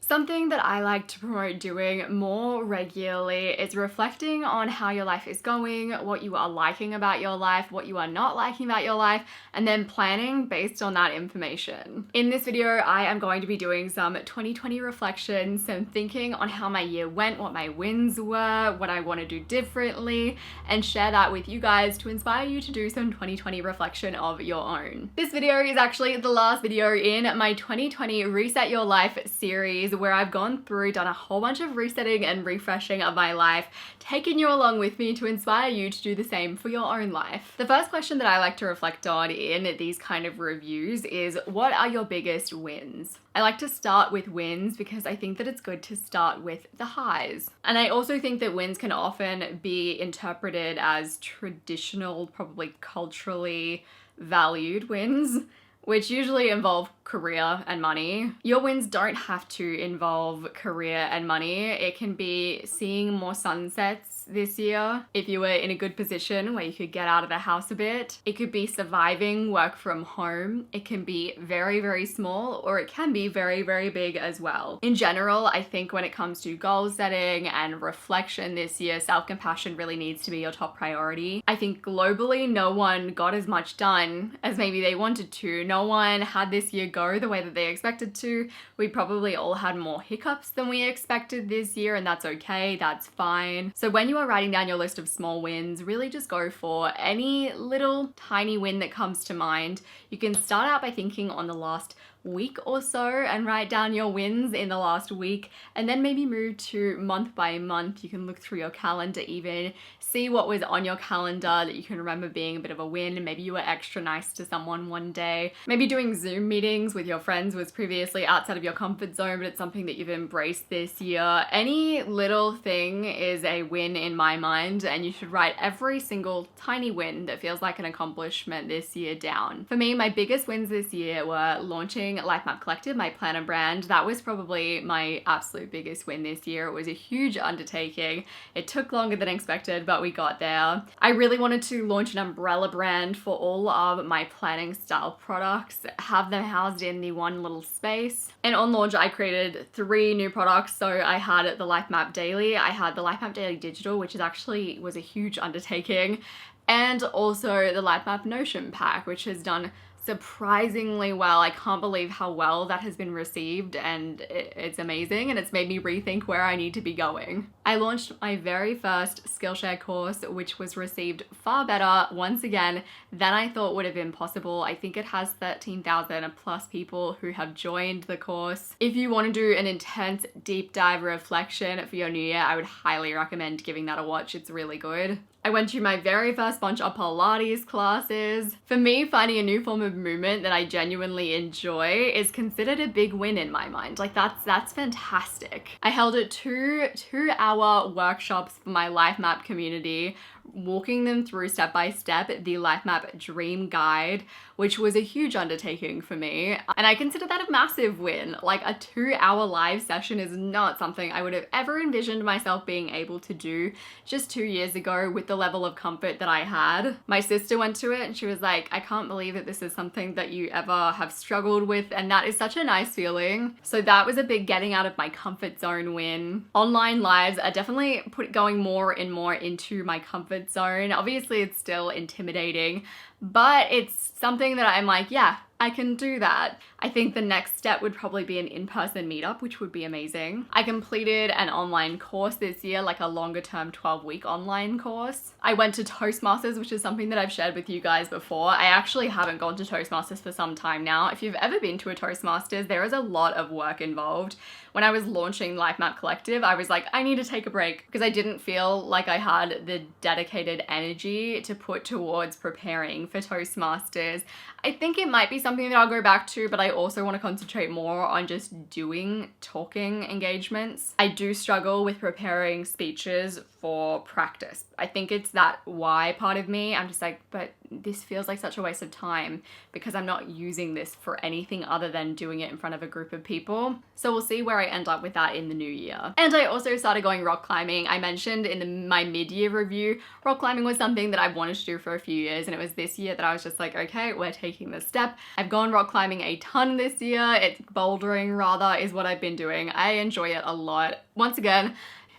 Something that I like to promote doing more regularly is reflecting on how your life is going, what you are liking about your life, what you are not liking about your life, and then planning based on that information. In this video, I am going to be doing some 2020 reflections, some thinking on how my year went, what my wins were, what I want to do differently, and share that with you guys to inspire you to do some 2020 reflection of your own. This video is actually the last video in my 2020 Reset Your Life series, where I've gone through, done a whole bunch of resetting and refreshing of my life, taken you along with me to inspire you to do the same for your own life. The first question that I like to reflect on in these kind of reviews is, what are your biggest wins? I like to start with wins because I think that it's good to start with the highs. And I also think that wins can often be interpreted as traditional, probably culturally valued wins, which usually involve career and money. Your wins don't have to involve career and money. It can be seeing more sunsets this year if you were in a good position where you could get out of the house a bit. It could be surviving work from home. It can be very, very small, or it can be very, very big as well. In general, I think when it comes to goal setting and reflection this year, self-compassion really needs to be your top priority. I think globally, no one got as much done as maybe they wanted to. No one had this year go the way that they expected to. We probably all had more hiccups than we expected this year, and that's okay, that's fine. So when you are writing down your list of small wins, really just go for any little tiny win that comes to mind. You can start out by thinking on the last week or so and write down your wins in the last week, and then maybe move to month by month. You can look through your calendar, even see what was on your calendar that you can remember being a bit of a win. Maybe you were extra nice to someone one day. Maybe doing Zoom meetings with your friends was previously outside of your comfort zone, but it's something that you've embraced this year. Any little thing is a win in my mind, and you should write every single tiny win that feels like an accomplishment this year down. For me, my biggest wins this year were launching Life Map Collective, my planner brand. That was probably my absolute biggest win this year. It was a huge undertaking. It took longer than expected, but we got there. I really wanted to launch an umbrella brand for all of my planning style products, have them housed in the one little space. And on launch, I created 3 new products. So I had the Life Map Daily, I had the Life Map Daily Digital, which was a huge undertaking, and also the Life Map Notion pack, which has done surprisingly well. I can't believe how well that has been received, and it's amazing, and it's made me rethink where I need to be going. I launched my very first Skillshare course, which was received far better once again than I thought would have been possible. I think it has 13,000 plus people who have joined the course. If you want to do an intense deep dive reflection for your new year, I would highly recommend giving that a watch. It's really good. I went to my very first bunch of Pilates classes. For me, finding a new form of movement that I genuinely enjoy is considered a big win in my mind. Like that's fantastic. I held a two-hour workshops for my Life Map community, walking them through step by step the Life Map Dream Guide, which was a huge undertaking for me. And I consider that a massive win. Like, a 2-hour live session is not something I would have ever envisioned myself being able to do just 2 years ago with the level of comfort that I had. My sister went to it and she was like, I can't believe that this is something that you ever have struggled with, and that is such a nice feeling. So that was a big getting out of my comfort zone win. Online lives are definitely going more and more into my comfort zone. Obviously, it's still intimidating, but it's something that I'm like, yeah, I can do that. I think the next step would probably be an in-person meetup, which would be amazing. I completed an online course this year, like a longer term 12-week online course. I went to Toastmasters, which is something that I've shared with you guys before. I actually haven't gone to Toastmasters for some time now. If you've ever been to a Toastmasters, there is a lot of work involved. When I was launching Life Map Collective, I was like, I need to take a break because I didn't feel like I had the dedicated energy to put towards preparing for Toastmasters. I think it might be something that I'll go back to, but I also want to concentrate more on just doing talking engagements. I do struggle with preparing speeches for practice. I think it's that why part of me. I'm just like, but this feels like such a waste of time because I'm not using this for anything other than doing it in front of a group of people. So we'll see where I end up with that in the new year. And I also started going rock climbing. I mentioned in my mid-year review, rock climbing was something that I wanted to do for a few years, and it was this year that I was just like, okay, we're taking this step. I've gone rock climbing a ton this year. It's bouldering rather is what I've been doing. I enjoy it a lot. Once again,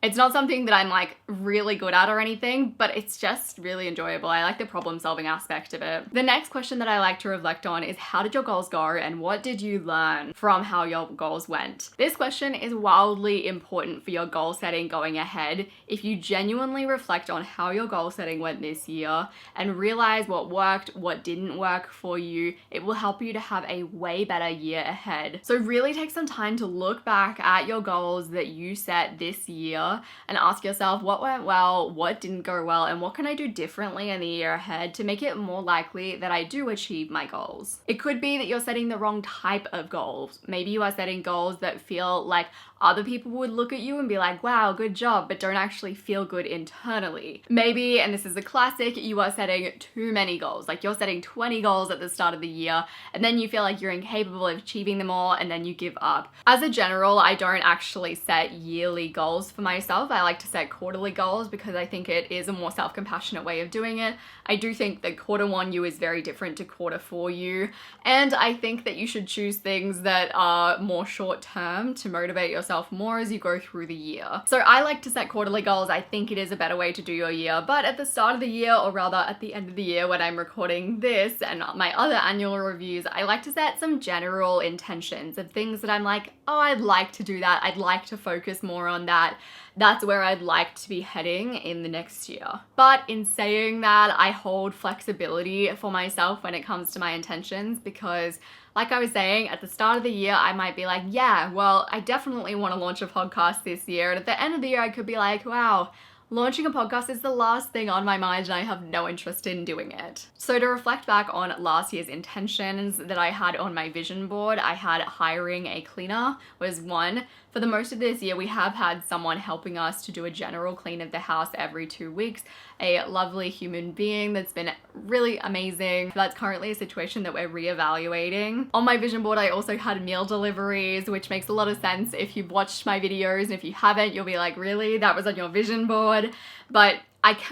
it's not something that I'm like really good at or anything, but it's just really enjoyable. I like the problem solving aspect of it. The next question that I like to reflect on is, how did your goals go and what did you learn from how your goals went? This question is wildly important for your goal setting going ahead. If you genuinely reflect on how your goal setting went this year and realize what worked, what didn't work for you, it will help you to have a way better year ahead. So really take some time to look back at your goals that you set this year and ask yourself what went well, what didn't go well, and what can I do differently in the year ahead to make it more likely that I do achieve my goals. It could be that you're setting the wrong type of goals. Maybe you are setting goals that feel like other people would look at you and be like, wow, good job, but don't actually feel good internally. Maybe, and this is a classic, you are setting too many goals. Like you're setting 20 goals at the start of the year and then you feel like you're incapable of achieving them all and then you give up. As a general, I don't actually set yearly goals for myself. I like to set quarterly goals because I think it is a more self-compassionate way of doing it. I do think that quarter one you is very different to quarter four you, and I think that you should choose things that are more short term to motivate yourself more as you go through the year. So I like to set quarterly goals. I think it is a better way to do your year, but at the start of the year, or rather at the end of the year when I'm recording this and my other annual reviews, I like to set some general intentions of things that I'm like, oh, I'd like to do that. I'd like to focus more on that. That's where I'd like to be heading in the next year. But in saying that, I hold flexibility for myself when it comes to my intentions because, like I was saying, at the start of the year, I might be like, yeah, well, I definitely want to launch a podcast this year. And at the end of the year, I could be like, wow, launching a podcast is the last thing on my mind and I have no interest in doing it. So to reflect back on last year's intentions that I had on my vision board, I had hiring a cleaner was one. For the most of this year, we have had someone helping us to do a general clean of the house every 2 weeks, a lovely human being that's been really amazing. That's currently a situation that we're reevaluating. On my vision board, I also had meal deliveries, which makes a lot of sense if you've watched my videos, and if you haven't, you'll be like, really? That was on your vision board? But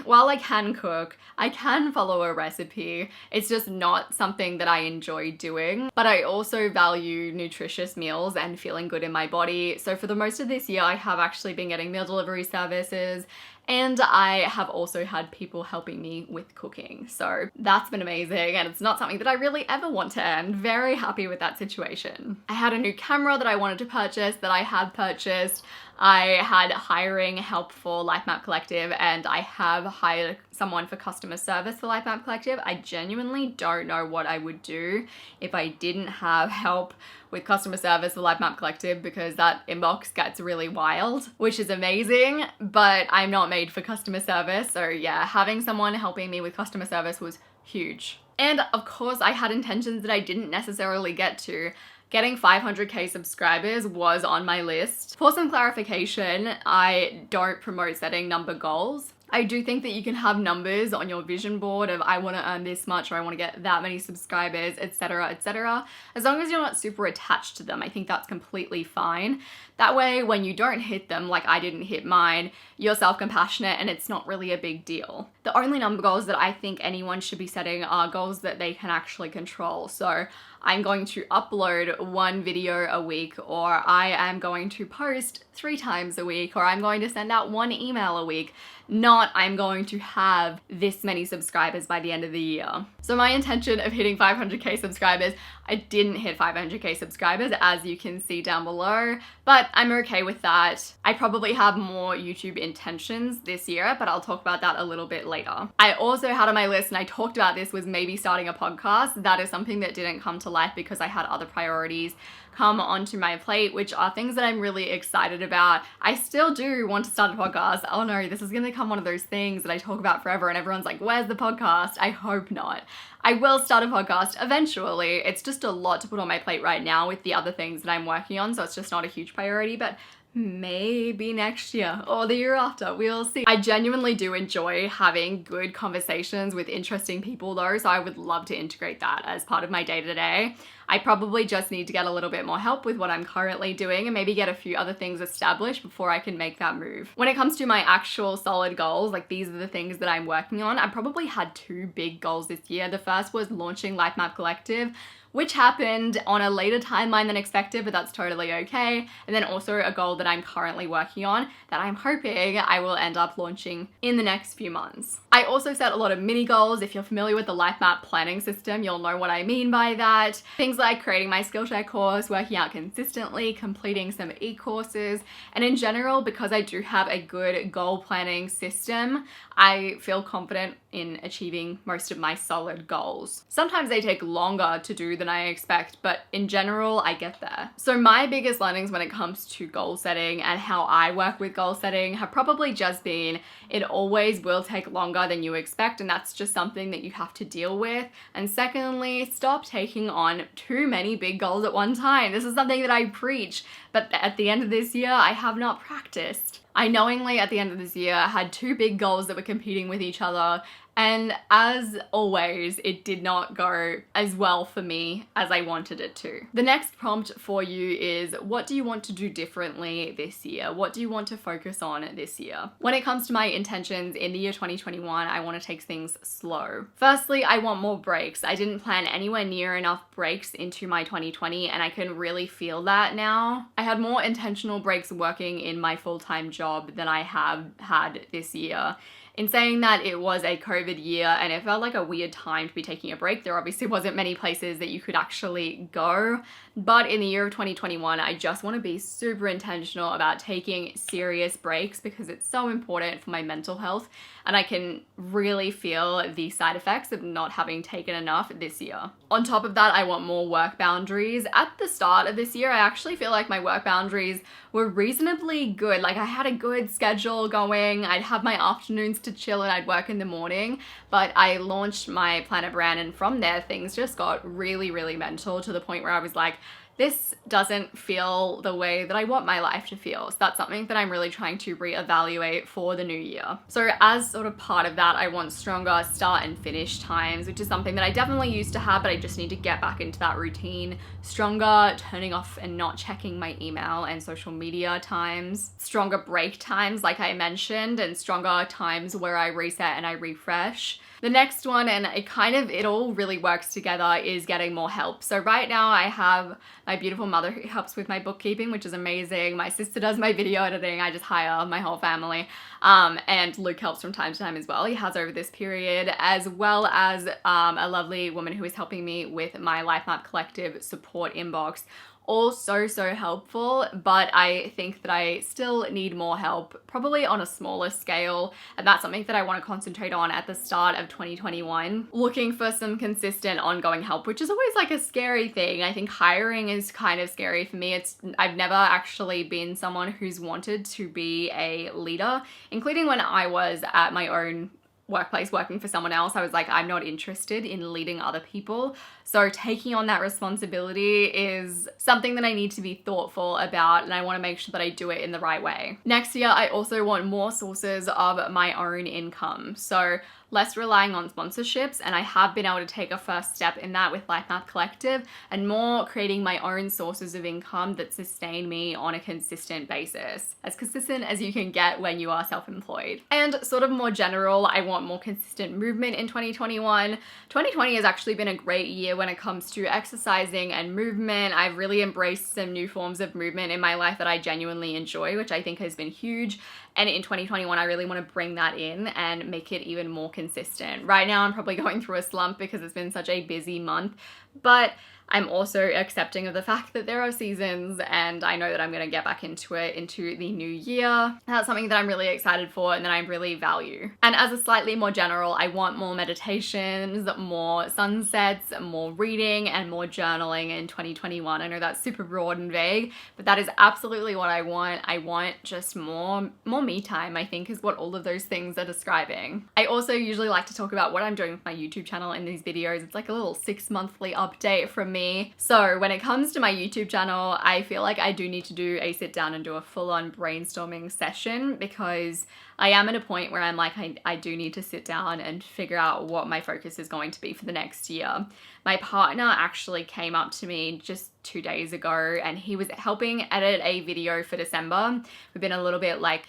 while I can cook, I can follow a recipe. It's just not something that I enjoy doing, but I also value nutritious meals and feeling good in my body. So for the most of this year, I have actually been getting meal delivery services, and I have also had people helping me with cooking. So that's been amazing, and it's not something that I really ever want to end. Very happy with that situation. I had a new camera that I wanted to purchase that I had purchased. I had hiring help for LifeMap Collective, and I have hired someone for customer service for LifeMap Collective. I genuinely don't know what I would do if I didn't have help with customer service for LifeMap Collective, because that inbox gets really wild, which is amazing, but I'm not made for customer service. So yeah, having someone helping me with customer service was huge. And of course, I had intentions that I didn't necessarily get to. Getting 500k subscribers was on my list. For some clarification, I don't promote setting number goals. I do think that you can have numbers on your vision board of I want to earn this much or I want to get that many subscribers, etc., etc. As long as you're not super attached to them, I think that's completely fine. That way, when you don't hit them, like I didn't hit mine, you're self-compassionate and it's not really a big deal. The only number goals that I think anyone should be setting are goals that they can actually control. So I'm going to upload 1 video a week, or I am going to post 3 times a week, or I'm going to send out 1 email a week. Not I'm going to have this many subscribers by the end of the year. So my intention of hitting 500k subscribers, I didn't hit 500k subscribers, as you can see down below, but I'm okay with that. I probably have more YouTube intentions this year, but I'll talk about that a little bit later. I also had on my list, and I talked about this, was maybe starting a podcast. That is something that didn't come to life because I had other priorities come onto my plate, which are things that I'm really excited about. I still do want to start a podcast. Oh no, this is gonna become one of those things that I talk about forever and everyone's like, where's the podcast? I hope not. I will start a podcast eventually. It's just a lot to put on my plate right now with the other things that I'm working on, so it's just not a huge priority, but maybe next year or the year after, we'll see. I genuinely do enjoy having good conversations with interesting people though, so I would love to integrate that as part of my day-to-day. I probably just need to get a little bit more help with what I'm currently doing and maybe get a few other things established before I can make that move. When it comes to my actual solid goals, like these are the things that I'm working on. I probably had two big goals this year. The first was launching Life Map Collective, which happened on a later timeline than expected, but that's totally okay. And then also a goal that I'm currently working on that I'm hoping I will end up launching in the next few months. I also set a lot of mini goals. If you're familiar with the Life Map planning system, you'll know what I mean by that. Things like creating my Skillshare course, working out consistently, completing some e-courses, and in general, because I do have a good goal planning system, I feel confident in achieving most of my solid goals. Sometimes they take longer to do than I expect, but in general, I get there. So my biggest learnings when it comes to goal setting and how I work with goal setting have probably just been it always will take longer than you expect, and that's just something that you have to deal with. And secondly, stop taking on too many big goals at one time. This is something that I preach, but at the end of this year, I have not practiced. I knowingly at the end of this year had two big goals that were competing with each other, and as always, it did not go as well for me as I wanted it to. The next prompt for you is, what do you want to do differently this year? What do you want to focus on this year? When it comes to my intentions in the year 2021, I want to take things slow. Firstly, I want more breaks. I didn't plan anywhere near enough breaks into my 2020, and I can really feel that now. I had more intentional breaks working in my full-time job than I have had this year. In saying that, it was a COVID year and it felt like a weird time to be taking a break. There obviously wasn't many places that you could actually go, but in the year of 2021, I just want to be super intentional about taking serious breaks because it's so important for my mental health, and I can really feel the side effects of not having taken enough this year. On top of that, I want more work boundaries. At the start of this year, I actually feel like my work boundaries were reasonably good. Like I had a good schedule going. I'd have my afternoons to chill and I'd work in the morning, but I launched my planner brand, and from there things just got really, really mental to the point where I was like, this doesn't feel the way that I want my life to feel. So that's something that I'm really trying to reevaluate for the new year. So as sort of part of that, I want stronger start and finish times, which is something that I definitely used to have, but I just need to get back into that routine. Stronger turning off and not checking my email and social media times. Stronger break times, like I mentioned, and stronger times where I reset and I refresh. The next one, and it all really works together, is getting more help. So right now I have my beautiful mother who helps with my bookkeeping, which is amazing. My sister does my video editing. I just hire my whole family. And Luke helps from time to time as well. He has over this period, as well as a lovely woman who is helping me with my Life Map Collective support inbox. All so helpful, but I think that I still need more help, probably on a smaller scale, and that's something that I want to concentrate on at the start of 2021. Looking for some consistent ongoing help, which is always like a scary thing. I think hiring is kind of scary for me. I've never actually been someone who's wanted to be a leader, including when I was at my own workplace working for someone else. I was like, I'm not interested in leading other people. So taking on that responsibility is something that I need to be thoughtful about, and I want to make sure that I do it in the right way. Next year, I also want more sources of my own income. So less relying on sponsorships, and I have been able to take a first step in that with Life Map Collective, and more creating my own sources of income that sustain me on a consistent basis. As consistent as you can get when you are self-employed. And sort of more general, I want more consistent movement in 2021. 2020 has actually been a great year when it comes to exercising and movement. I've really embraced some new forms of movement in my life that I genuinely enjoy, which I think has been huge. And in 2021, I really want to bring that in and make it even more consistent. Right now, I'm probably going through a slump because it's been such a busy month, but I'm also accepting of the fact that there are seasons, and I know that I'm going to get back into it into the new year. That's something that I'm really excited for and that I really value. And as a slightly more general, I want more meditations, more sunsets, more reading, and more journaling in 2021. I know that's super broad and vague, but that is absolutely what I want. I want just more me time, I think, is what all of those things are describing. I also usually like to talk about what I'm doing with my YouTube channel in these videos. It's like a little 6-monthly update from me me. So when it comes to my YouTube channel, I feel like I do need to do a sit down and do a full-on brainstorming session, because I am at a point where I'm like, I do need to sit down and figure out what my focus is going to be for the next year. My partner actually came up to me just 2 days ago, and he was helping edit a video for December. We've been a little bit like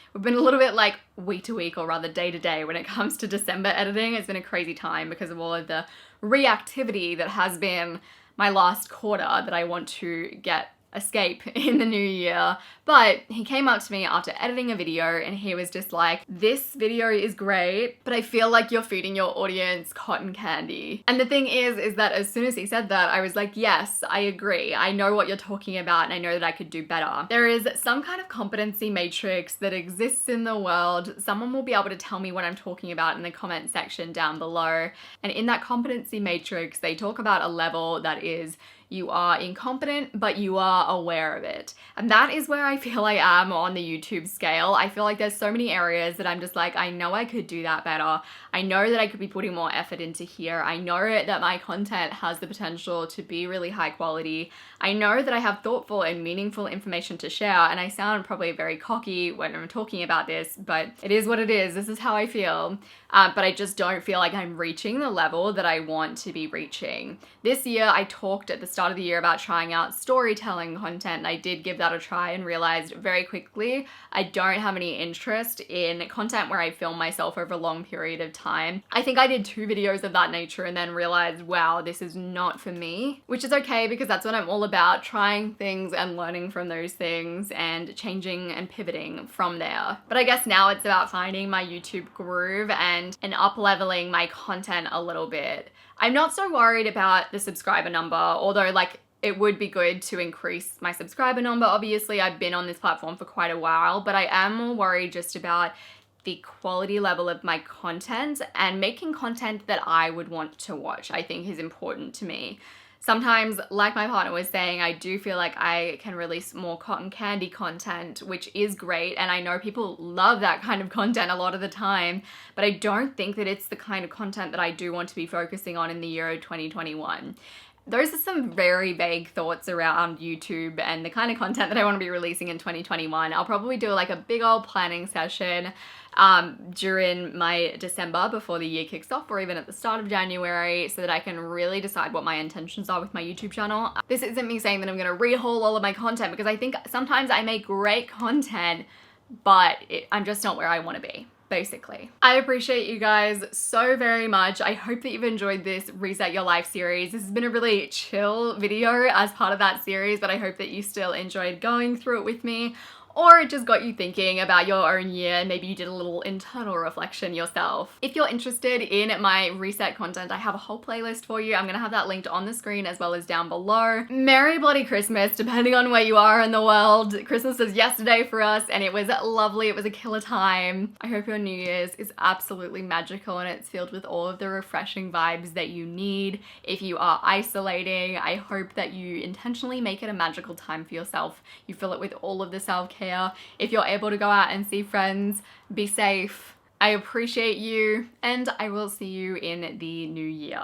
week to week, or rather day to day, when it comes to December editing. It's been a crazy time because of all of the reactivity that has been my last quarter that I want to escape in the new year. But he came up to me after editing a video and he was just like, this video is great, but I feel like you're feeding your audience cotton candy. And the thing is that as soon as he said that, I was like, yes, I agree. I know what you're talking about and I know that I could do better. There is some kind of competency matrix that exists in the world. Someone will be able to tell me what I'm talking about in the comment section down below. And in that competency matrix, they talk about a level that is, you are incompetent, but you are aware of it. And that is where I feel I am on the YouTube scale. I feel like there's so many areas that I'm just like, I know I could do that better. I know that I could be putting more effort into here. I know that my content has the potential to be really high quality. I know that I have thoughtful and meaningful information to share, and I sound probably very cocky when I'm talking about this, but it is what it is. This is how I feel. But I just don't feel like I'm reaching the level that I want to be reaching. This year, I talked at the start of the year about trying out storytelling content, and I did give that a try and realized very quickly I don't have any interest in content where I film myself over a long period of time. I think I did 2 videos of that nature and then realized, wow, this is not for me, which is okay because that's what I'm all about, trying things and learning from those things and changing and pivoting from there. But I guess now it's about finding my YouTube groove and up-leveling my content a little bit. I'm not so worried about the subscriber number, although like it would be good to increase my subscriber number. Obviously, I've been on this platform for quite a while, but I am more worried just about the quality level of my content, and making content that I would want to watch, I think is important to me. Sometimes, like my partner was saying, I do feel like I can release more cotton candy content, which is great, and I know people love that kind of content a lot of the time, but I don't think that it's the kind of content that I do want to be focusing on in the year of 2021. Those are some very vague thoughts around YouTube and the kind of content that I want to be releasing in 2021. I'll probably do like a big old planning session during my December before the year kicks off, or even at the start of January, so that I can really decide what my intentions are with my YouTube channel. This isn't me saying that I'm going to rehaul all of my content, because I think sometimes I make great content, but I'm just not where I want to be. Basically. I appreciate you guys so very much. I hope that you've enjoyed this Reset Your Life series. This has been a really chill video as part of that series, but I hope that you still enjoyed going through it with me, or it just got you thinking about your own year. Maybe you did a little internal reflection yourself. If you're interested in my reset content, I have a whole playlist for you. I'm gonna have that linked on the screen as well as down below. Merry bloody Christmas, depending on where you are in the world. Christmas was yesterday for us and it was lovely. It was a killer time. I hope your New Year's is absolutely magical and it's filled with all of the refreshing vibes that you need. If you are isolating, I hope that you intentionally make it a magical time for yourself. You fill it with all of the self-care. If you're able to go out and see friends, be safe. I appreciate you, and I will see you in the new year.